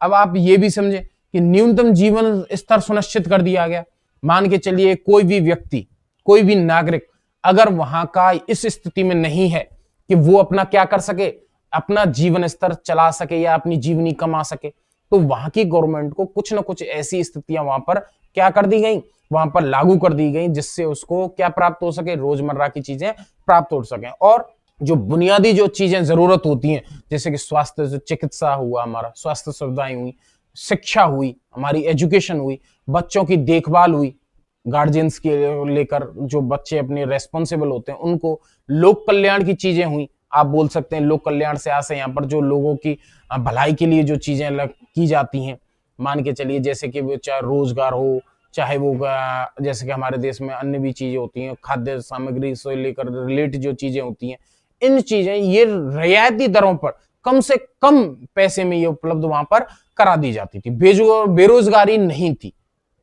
अब आप ये भी समझे कि न्यूनतम जीवन स्तर सुनिश्चित कर दिया गया। मान के चलिए कोई भी व्यक्ति, कोई भी नागरिक अगर वहां का इस स्थिति में नहीं है कि वो अपना क्या कर सके, अपना जीवन स्तर चला सके या अपनी जीवनी कमा सके, तो वहां की गवर्नमेंट को कुछ ना कुछ ऐसी स्थितियां वहां पर क्या कर दी गई, वहां पर लागू कर दी गई, जिससे उसको क्या प्राप्त हो सके, रोजमर्रा की चीजें प्राप्त हो सके। और जो बुनियादी जो चीजें जरूरत होती हैं, जैसे कि स्वास्थ्य चिकित्सा हुआ, हमारा स्वास्थ्य सुविधाएं हुई, शिक्षा हुई, हमारी एजुकेशन हुई, बच्चों की देखभाल हुई, गार्जियंस के लेकर जो बच्चे अपने रेस्पॉन्सिबल होते हैं उनको, लोक कल्याण की चीजें हुई। आप बोल सकते हैं लोक कल्याण से आशय यहाँ पर जो लोगों की भलाई के लिए जो चीजें की जाती हैं, मान के चलिए जैसे कि वो चाहे रोजगार हो, चाहे वो जैसे कि हमारे देश में अन्य भी चीजें होती हैं, खाद्य सामग्री से लेकर रिलेटेड जो चीजें होती हैं, इन चीजें ये रियायती दरों पर कम से कम पैसे में ये उपलब्ध वहां पर करा दी जाती थी। बेरोजगारी नहीं थी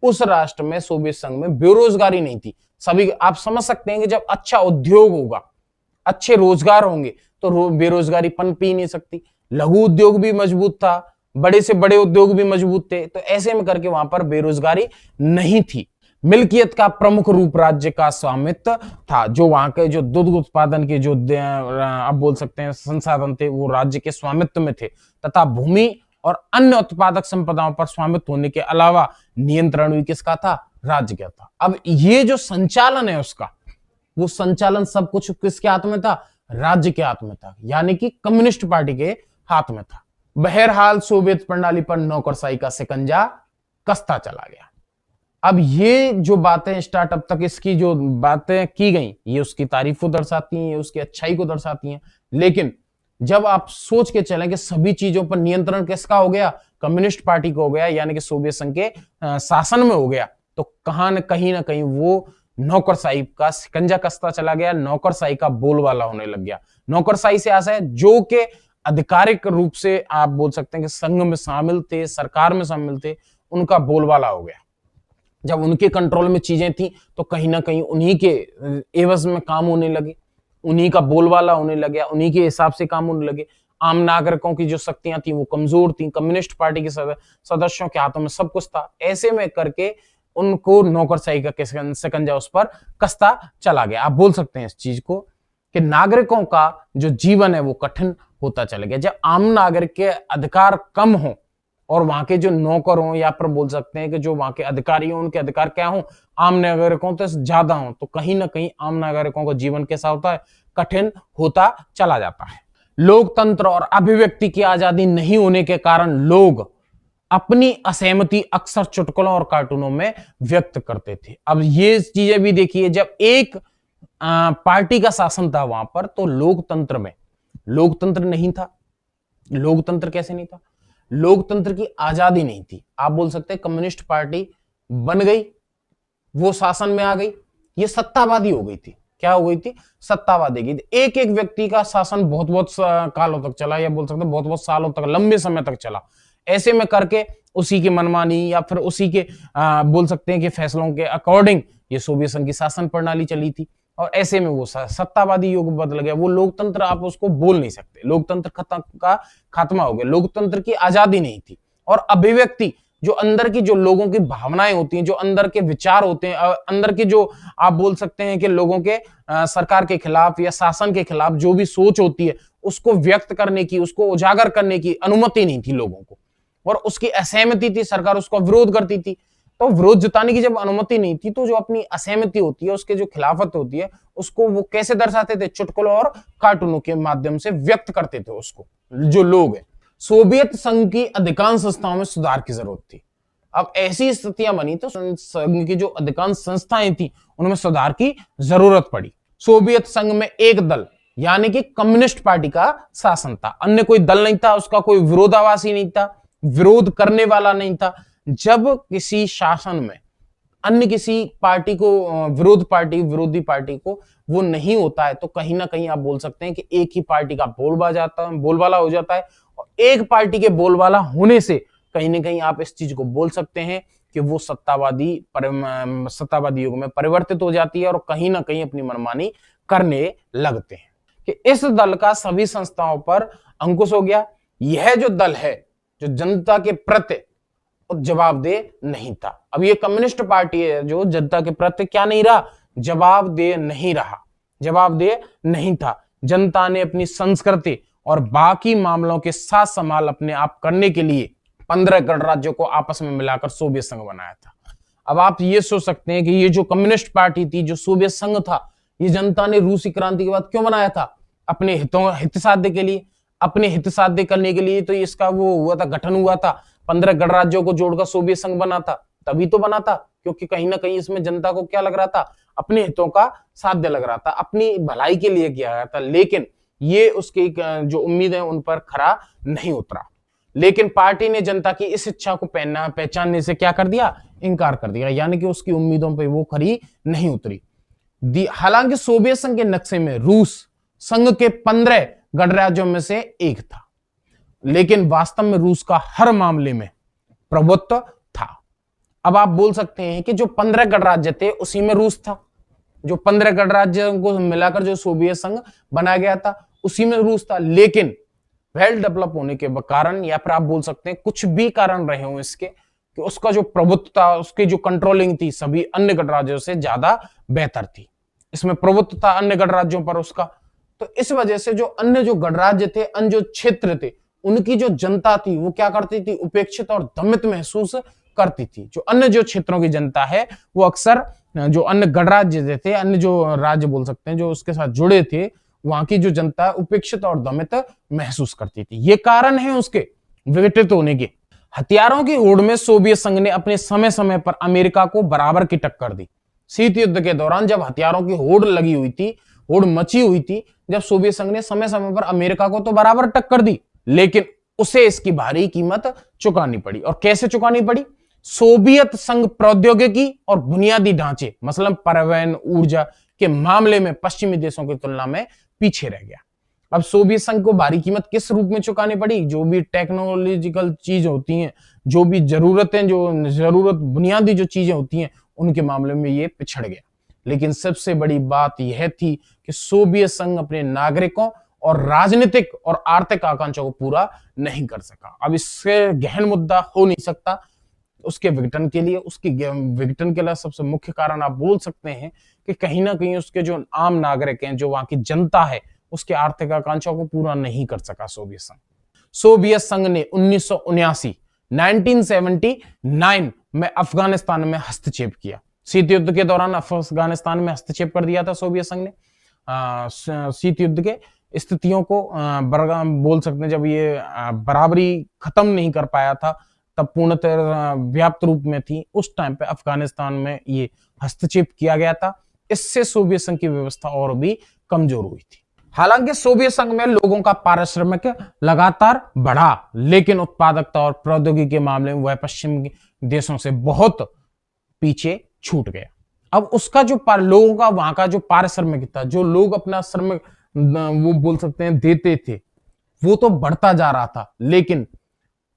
उस राष्ट्र में, सोवियत संघ में बेरोजगारी नहीं थी। सभी आप समझ सकते हैं कि जब अच्छा उद्योग होगा, अच्छे रोजगार होंगे, तो बेरोजगारी पनप ही नहीं सकती। लघु उद्योग भी मजबूत था, बड़े से बड़े उद्योग भी मजबूत थे, तो ऐसे में करके वहां पर बेरोजगारी नहीं थी। मिल्कियत का प्रमुख रूप राज्य का स्वामित्व था। जो वहां के जो दुग्ध उत्पादन के जो आप बोल सकते हैं संसाधन थे वो राज्य के स्वामित्व में थे, तथा भूमि और अन्य उत्पादक संपदाओं पर स्वामित्व होने के अलावा नियंत्रण भी किसका था, राज्य का था। अब ये जो संचालन है उसका, वो संचालन सब कुछ किसके हाथ में था, राज्य के हाथ में था, यानी कि कम्युनिस्ट पार्टी के हाथ में था। बहरहाल सोवियत प्रणाली पर नौकरशाही का शिकंजा कसता चला गया। अब ये जो बातें स्टार्टअप तक इसकी जो बातें की गई, ये उसकी तारीफ को दर्शाती हैं, ये उसकी अच्छाई को दर्शाती हैं। लेकिन जब आप सोच के चलें कि सभी चीजों पर नियंत्रण किसका हो गया, कम्युनिस्ट पार्टी को हो गया, यानी कि सोवियत संघ के शासन में हो गया, तो कहीं ना कहीं वो नौकरशाही का शिकंजा कसता चला गया, नौकरशाही का बोलबाला होने लग गया। नौकरशाही से आशा है जो कि आधिकारिक रूप से आप बोल सकते हैं कि संघ में शामिल थे, सरकार में शामिल थे, उनका बोलबाला हो गया। जब उनके कंट्रोल में चीजें थी तो कहीं ना कहीं उन्हीं के एवज में काम होने लगे, उन्हीं का बोलबाला होने लगे, उन्हीं के हिसाब से काम होने लगे। आम नागरिकों की जो शक्तियां थी वो कमजोर थी, कम्युनिस्ट पार्टी के सदस्यों के हाथों में सब कुछ था। ऐसे में करके उनको नौकरशाही का शिकंजा उस पर कसता चला गया। आप बोल सकते हैं इस चीज को कि नागरिकों का जो जीवन है वो कठिन होता चला गया। जब आम नागरिक के अधिकार कम हो और वहां के जो नौकर हो, या फिर बोल सकते हैं कि जो वहां के अधिकारी हो, उनके अधिकार क्या हो, आम नागरिकों तो ज्यादा हो, तो कहीं ना कहीं आम नागरिकों का जीवन कैसा होता है, कठिन होता चला जाता है। लोकतंत्र और अभिव्यक्ति की आजादी नहीं होने के कारण लोग अपनी असहमति अक्सर चुटकुलों और कार्टूनों में व्यक्त करते थे। अब ये चीजें भी देखिए, जब एक पार्टी का शासन था वहां पर, तो लोकतंत्र में लोकतंत्र नहीं था। लोकतंत्र कैसे नहीं था? लोकतंत्र की आजादी नहीं थी। आप बोल सकते हैं कम्युनिस्ट पार्टी बन गई, वो शासन में आ गई, ये सत्तावादी हो गई थी। क्या हो गई थी? सत्तावादी की। एक एक व्यक्ति का शासन बहुत बहुत कालों तक चला, या बोल सकते हैं बहुत बहुत सालों तक, लंबे समय तक चला। ऐसे में करके उसी की मनमानी या फिर उसी के बोल सकते हैं कि फैसलों के अकॉर्डिंग ये सोवियत संघ की शासन प्रणाली चली थी, और ऐसे में वो सत्तावादी युग बदल गया। वो लोकतंत्र आप उसको बोल नहीं सकते। लोकतंत्र का खात्मा हो गया। लोकतंत्र की आजादी नहीं थी। और अभिव्यक्ति, जो अंदर की जो लोगों की भावनाएं होती हैं, जो अंदर के विचार होते हैं, अंदर के जो आप बोल सकते हैं कि लोगों के सरकार के खिलाफ या शासन के खिलाफ जो भी सोच होती है, उसको व्यक्त करने की, उसको उजागर करने की अनुमति नहीं थी लोगों को, और उसकी असहमति थी, सरकार उसका विरोध करती थी। तो विरोध जताने की जब अनुमति नहीं थी, तो जो अपनी असहमति होती है, उसके जो खिलाफत होती है, उसको वो कैसे दर्शाते थे? चुटकुलों और कार्टूनों के माध्यम से व्यक्त करते थे उसको, जो लोग हैं। सोवियत संघ की अधिकांश संस्थाओं में सुधार की जरूरत थी। अब ऐसी स्थितियां बनी तो संघ की जो अधिकांश संस्थाएं थी, उनमें सुधार की जरूरत पड़ी। सोवियत संघ में एक दल, यानी कि कम्युनिस्ट पार्टी का शासन था। अन्य कोई दल नहीं था, उसका कोई विरोधाभासी नहीं था, विरोध करने वाला नहीं था। जब किसी शासन में अन्य किसी पार्टी को, विरोधी पार्टी को वो नहीं होता है, तो कहीं ना कहीं आप बोल सकते हैं कि एक ही पार्टी का बोलबाला हो जाता है। और एक पार्टी के बोलबाला होने से कहीं ना कहीं आप इस चीज को बोल सकते हैं कि वो सत्तावादी युग में परिवर्तित हो जाती है, और कहीं ना कहीं अपनी मनमानी करने लगते हैं। कि इस दल का सभी संस्थाओं पर अंकुश हो गया। यह जो दल है, जो जनता के प्रति जवाबदेह नहीं था। अब ये कम्युनिस्ट पार्टी है जो जनता के प्रति क्या नहीं रहा? जवाबदेह नहीं रहा, जवाबदेह नहीं था। जनता ने अपनी संस्कृति और बाकी मामलों के साथ संभाल अपने आप करने के लिए 15 गणराज्यों को आपस में मिलाकर सोवियत संघ बनाया था। अब आप ये सोच सकते हैं कि ये जो कम्युनिस्ट पार्टी थी, जो सोवियत संघ था, ये जनता ने रूसी क्रांति के बाद क्यों बनाया था? अपने हित साध्य के लिए, अपने हित साध्य करने के लिए तो इसका वो हुआ था, गठन हुआ था। 15 गणराज्यों को जोड़कर सोवियत संघ बना था, तभी तो बना था क्योंकि कहीं ना कहीं इसमें जनता को क्या लग रहा था? अपने हितों का साध्य लग रहा था, अपनी भलाई के लिए किया गया था। लेकिन ये उसकी जो उम्मीद है उन पर खरा नहीं उतरा। लेकिन पार्टी ने जनता की इस इच्छा को पहचानने से क्या कर दिया? इनकार कर दिया, यानी कि उसकी उम्मीदों पर वो खरी नहीं उतरी। हालांकि सोवियत संघ के नक्शे में रूस संघ के 15 गणराज्यों में से एक था, लेकिन वास्तव में रूस का हर मामले में प्रभुत्व था। अब आप बोल सकते हैं कि जो 15 गणराज्य थे उसी में रूस था, जो 15 गणराज्यों को मिलाकर जो सोवियत संघ बनाया गया था उसी में रूस था। लेकिन वेल डेवलप होने के कारण, या फिर आप बोल सकते हैं कुछ भी कारण रहे हो इसके, कि उसका जो प्रभुत्व था, उसकी जो कंट्रोलिंग थी, सभी अन्य गणराज्यों से ज्यादा बेहतर थी। इसमें प्रभुत्व था अन्य गणराज्यों पर उसका। तो इस वजह से जो अन्य जो गणराज्य थे, अन्य जो क्षेत्र थे, उनकी जो जनता थी वो क्या करती थी? उपेक्षित और दमित महसूस करती थी। जो अन्य जो क्षेत्रों की जनता है वो अक्सर जो अन्य गणराज्य थे, अन्य जो राज्य बोल सकते हैं जो उसके साथ जुड़े थे, वहां की जो जनता उपेक्षित और दमित महसूस करती थी। ये कारण है उसके विघटित होने के। हथियारों की होड़ में सोवियत संघ ने अपने समय समय पर अमेरिका को बराबर की टक्कर दी। शीत युद्ध के दौरान जब हथियारों की होड़ लगी हुई थी, होड़ मची हुई थी, जब सोवियत संघ ने समय समय पर अमेरिका को तो बराबर टक्कर दी, लेकिन उसे इसकी भारी कीमत चुकानी पड़ी। और कैसे चुकानी पड़ी? सोवियत संघ प्रौद्योगिकी और बुनियादी ढांचे, मसलन परिवहन, ऊर्जा के मामले में पश्चिमी देशों की तुलना में पीछे रह गया। अब सोवियत संघ को भारी कीमत किस रूप में चुकानी पड़ी? जो भी टेक्नोलॉजिकल चीज होती हैं, जो भी जरूरतें, जो जरूरत बुनियादी जो चीजें होती हैं उनके मामले में ये पिछड़ गया। लेकिन सबसे बड़ी बात यह थी कि सोवियत संघ अपने नागरिकों और राजनीतिक और आर्थिक आकांक्षाओं को पूरा नहीं कर सका। अब इससे गहन मुद्दा हो नहीं सकता उसके विघटन के लिए। उसके विघटन के लिए सबसे मुख्य कारण आप बोल सकते हैं कि कहीं ना कहीं उसके जो आम नागरिक हैं, जो वहां की जनता है, उसके आर्थिक आकांक्षाओं को पूरा नहीं कर सका सोवियत संघ। सोवियत संघ ने 1979 में अफगानिस्तान में हस्तक्षेप किया। शीत युद्ध के दौरान अफगानिस्तान में हस्तक्षेप कर दिया था सोवियत संघ ने। शीत युद्ध के स्थितियों को बोल सकते हैं, जब ये बराबरी खत्म नहीं कर पाया था, तब पूर्णतः व्याप्त रूप में थी, उस टाइम पे अफगानिस्तान में ये हस्तक्षेप किया गया था। इससे सोवियत संघ की व्यवस्था और भी कमजोर हुई थी। हालांकि सोवियत संघ में लोगों का पारिश्रमिक लगातार बढ़ा, लेकिन उत्पादकता और प्रौद्योगिकी के मामले में वह पश्चिम देशों से बहुत पीछे छूट गया। अब उसका जो लोगों का वहां का जो पारिश्रमिक था, जो लोग अपना श्रमिक वो बोल सकते हैं देते थे, वो तो बढ़ता जा रहा था, लेकिन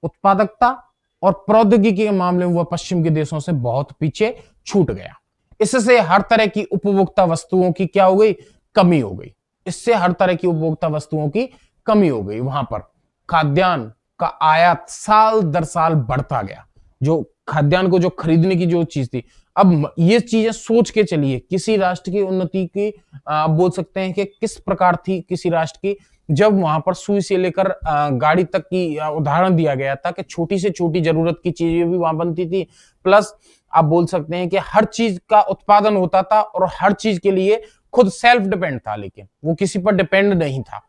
उत्पादकता और प्रौद्योगिकी के मामले में वह पश्चिम के देशों से बहुत पीछे छूट गया। इससे हर तरह की उपभोक्ता वस्तुओं की क्या हो गई? कमी हो गई। इससे हर तरह की उपभोक्ता वस्तुओं की कमी हो गई। वहां पर खाद्यान्न का आयात साल दर साल बढ़ता गया। जो खाद्यान्न को जो खरीदने की जो चीज थी, अब ये चीजें सोच के चलिए, किसी राष्ट्र की उन्नति की आप बोल सकते हैं कि किस प्रकार थी किसी राष्ट्र की, जब वहां पर सुई से लेकर गाड़ी तक की उदाहरण दिया गया था कि छोटी से छोटी जरूरत की चीजें भी वहां बनती थी। प्लस आप बोल सकते हैं कि हर चीज का उत्पादन होता था और हर चीज के लिए खुद सेल्फ डिपेंड था, लेकिन वो किसी पर डिपेंड नहीं था।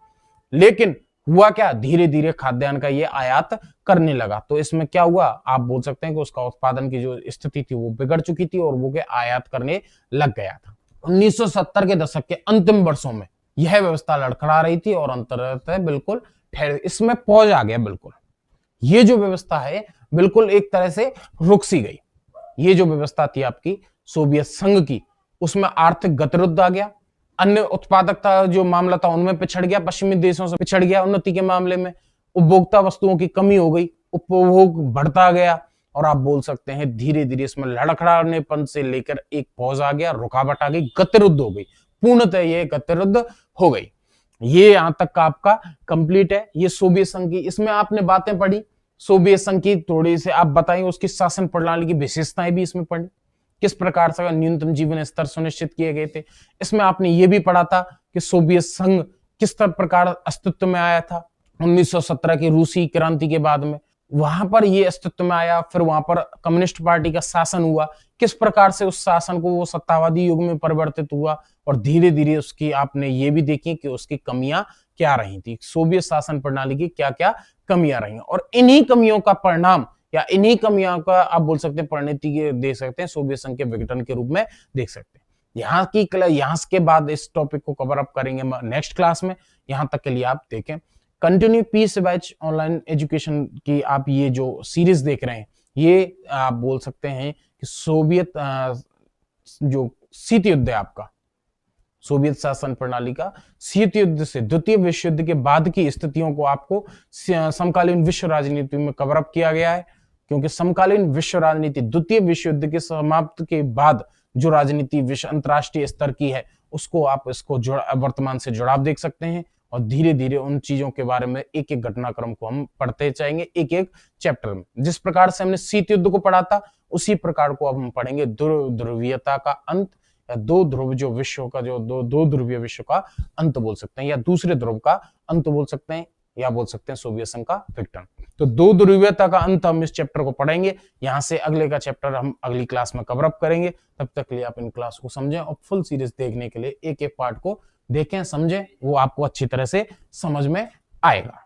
लेकिन हुआ क्या? धीरे धीरे खाद्यान्न का ये आयात करने लगा, तो इसमें क्या हुआ? आप बोल सकते हैं कि उसका उत्पादन की जो स्थिति थी वो बिगड़ चुकी थी और वो के आयात करने लग गया था। 1970 के दशक के अंतिम वर्षों में यह व्यवस्था लड़खड़ा रही थी और अंततः बिल्कुल ठहर, इसमें पॉज आ गया। बिल्कुल ये जो व्यवस्था है बिल्कुल एक तरह से रुक सी गई। ये जो व्यवस्था थी आपकी सोवियत संघ की, उसमें आर्थिक गतिरोध आ गया, अन्य उत्पादकता जो मामला था उनमें पिछड़ गया, पश्चिमी देशों से पिछड़ गया उन्नति के मामले में, उपभोक्ता वस्तुओं की कमी हो गई, उपभोग बढ़ता गया और आप बोल सकते हैं धीरे धीरे इसमें लड़खड़ानेपन से लेकर एक पॉज आ गया, रुकावट आ गई, गतिरुद्ध हो गई, पूर्णतः ये गतिरुद्ध हो गई। ये यहां तक का आपका कंप्लीट है। ये सोवियत संघ की, इसमें आपने बातें पढ़ी सोवियत संघ की, थोड़ी से आप बताएं उसकी शासन प्रणाली की विशेषताएं भी इसमें पढ़ी, किस प्रकार से न्यूनतम जीवन स्तर सुनिश्चित किए गए थे। इसमें आपने ये भी पढ़ा था कि सोवियत संघ किस प्रकार अस्तित्व में आया था 1917 की रूसी क्रांति के बाद में, वहां पर ये अस्तित्व में आया। फिर वहां पर कम्युनिस्ट पार्टी का शासन हुआ, किस प्रकार से उस शासन को वो सत्तावादी युग में परिवर्तित हुआ और धीरे धीरे उसकी आपने ये भी देखी कि उसकी कमियां क्या रही थी, सोवियत शासन प्रणाली की क्या क्या कमियां रही, और इन्हीं कमियों का परिणाम या इन्हीं कमियों का आप बोल सकते हैं परिणति देख सकते हैं सोवियत संघ के विघटन के रूप में देख सकते हैं। यहाँ के बाद इस टॉपिक को कवर अप करेंगे नेक्स्ट क्लास में। यहाँ तक के लिए आप देखें, continue peace batch online education की आप ये जो सीरीज देख रहे हैं, ये आप बोल सकते हैं कि सोवियत जो शीत युद्ध है आपका, सोवियत शासन प्रणाली का शीत युद्ध से द्वितीय विश्व युद्ध के बाद की स्थितियों को आपको समकालीन विश्व राजनीति में कवर अप किया गया है, क्योंकि समकालीन विश्व राजनीति द्वितीय विश्व युद्ध के समाप्त के बाद जो राजनीति विश्व अंतरराष्ट्रीय स्तर की है, उसको आप इसको वर्तमान से जुड़ाव देख सकते हैं और धीरे धीरे उन चीजों के बारे में एक एक घटनाक्रम को हम पढ़ते जाएंगे एक एक चैप्टर में। जिस प्रकार से हमने शीत युद्ध को पढ़ा था उसी प्रकार को अब हम पढ़ेंगे ध्रुवीयता का अंत, या दो ध्रुव जो विश्व का जो दो ध्रुवीय विश्व का अंत बोल सकते हैं, या दूसरे ध्रुव का अंत बोल सकते हैं, या बोल सकते हैं सोवियत संघ का विघटन। तो दो ध्रुवीयता का अंत हम इस चैप्टर को पढ़ेंगे। यहां से अगले का चैप्टर हम अगली क्लास में कवर अप करेंगे। तब तक के लिए आप इन क्लास को समझें और फुल सीरीज देखने के लिए एक एक पार्ट को देखें, समझें, वो आपको अच्छी तरह से समझ में आएगा।